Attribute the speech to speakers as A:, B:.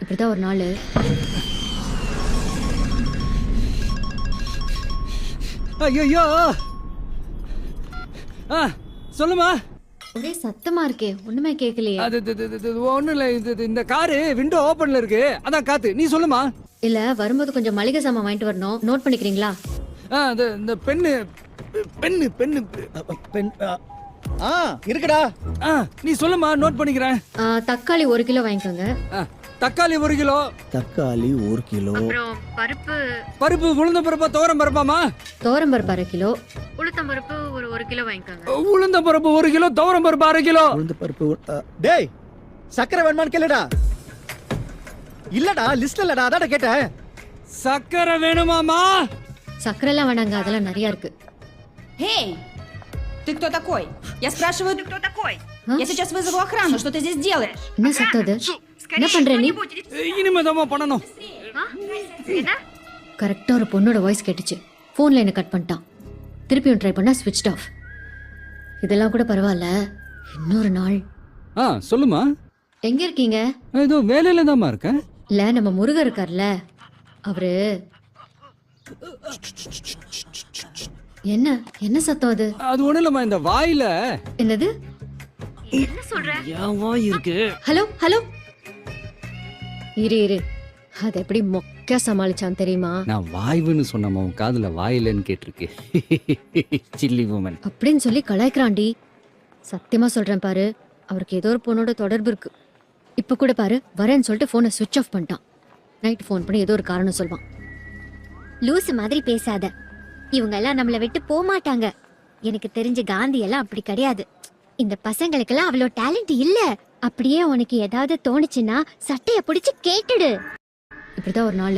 A: இப்படிதான் ஒரு நாள்
B: ஐயோ சொல்லுமா.
A: ஒரே சத்தமா இருக்கே, ஒண்ணுமே கேட்கலையே.
B: அது ஒண்ணும் இல்ல, இந்த காரு விண்டோ ஓபன்ல இருக்கு, அதான் காத்து. நீ சொல்லுமா.
A: இல்ல, வரும்போது கொஞ்சம் மளிகை சாமான் வாங்கிட்டு வரணும், நோட் பண்ணிக்கிறீங்களா?
B: இந்த பெண்ணு பெண்ணு பெண்ணு பெண்
C: இருக்குடா.
B: நீ சொல்லுமா, நோட் பண்ணிக்கிறேன்.
A: தக்காளி 1 கிலோ வாங்கிக்கோங்க.
B: தக்காளி 1 கிலோ.
C: தக்காளி 1 கிலோ.
A: அப்புறம்
B: பருப்பு உளுந்த பருப்பா துவரம் பருப்பாமா?
A: துவரம் பருப்பு 1/2 கிலோ. உளுத்தம் பருப்பு ஒரு 1 கிலோ வாங்கிக்கோங்க.
B: உளுந்த பருப்பு 1 கிலோ, துவரம் பருப்பு 1/2 கிலோ.
C: உளுந்த பருப்பு டேய், சக்கரை வேணுமான்னு கேளுடா. இல்லடா, லிஸ்ட்ல இல்லடா, அதான் கேட்டேன்.
B: சக்கரை வேணுமாமா?
A: சக்கரை எல்லாம் வேணாங்க, அதெல்லாம் நிறைய இருக்கு.
D: Эй! Ты кто такой? Я спрашиваю, ты кто такой? Я сейчас вызову охрану, что ты здесь делаешь?
A: என்ன சத்தம் அது? என்ன பண்ற நீ?
B: இனிமேதாமா பண்ணணும்.
A: கரெக்டா ஒரு பொண்ணோட வாய்ஸ் கேட்டுச்சு. போன்ல என்ன கட் பண்ணிட்டான். திருப்பியும் ட்ரை பண்ணா ஸ்விட்ச் ஆஃப். இதெல்லாம் கூட பரவாயில்ல, இன்னொரு நாள்.
B: சொல்லுமா.
A: எங்க இருக்கீங்க?
B: ஏதோ வேலையில தாமா இருக்கேன்.
A: இல்ல, நம்ம முருகர் இருக்கார்ல, அவரு. என்ன என்ன சத்தம் அது?
B: அது ஒண்ணு இல்லம்மா, இந்த வாயில.
A: என்னது? என்ன சொல்ற?
B: என் வாய் இருக்கு.
A: ஹலோ ஹலோ, இரு அது எப்படி மொக்க சமாளிச்சான் தெரியுமா?
B: நான் வாய்வுன்னு சொன்னமா, உன் காதுல வாயிலன்னு கேட்டிருக்கு. சில்லி வுமன்
A: அப்படின்னு சொல்லி கலாய்க்கிறான்டி. சத்தியமா சொல்றேன் பாரு, அவருக்கு ஏதோ ஒரு பொண்ணோட தொடர்பு இருக்கு. இப்ப கூட பாரு, வரேன்னு சொல்லிட்டு போனை சுவிட்ச் ஆஃப் பண்ணிட்டான். நைட் ஃபோன் பண்ணி ஏதோ ஒரு காரணம் சொல்வான்.
E: லூசு மாதிரி பேசாத, இவங்க எல்லாம் நம்மளை விட்டு போக மாட்டாங்க. எனக்கு தெரிஞ்ச காந்தி எல்லாம் அப்படி கிடையாது. இந்த பசங்களுக்கெல்லாம் அவ்வளோ டேலண்ட் இல்ல. அப்படியே உனக்கு ஏதாவது தோணுச்சுன்னா சட்டைய பிடிச்சு கேட்டுடு.
A: இப்படிதான் ஒரு நாள்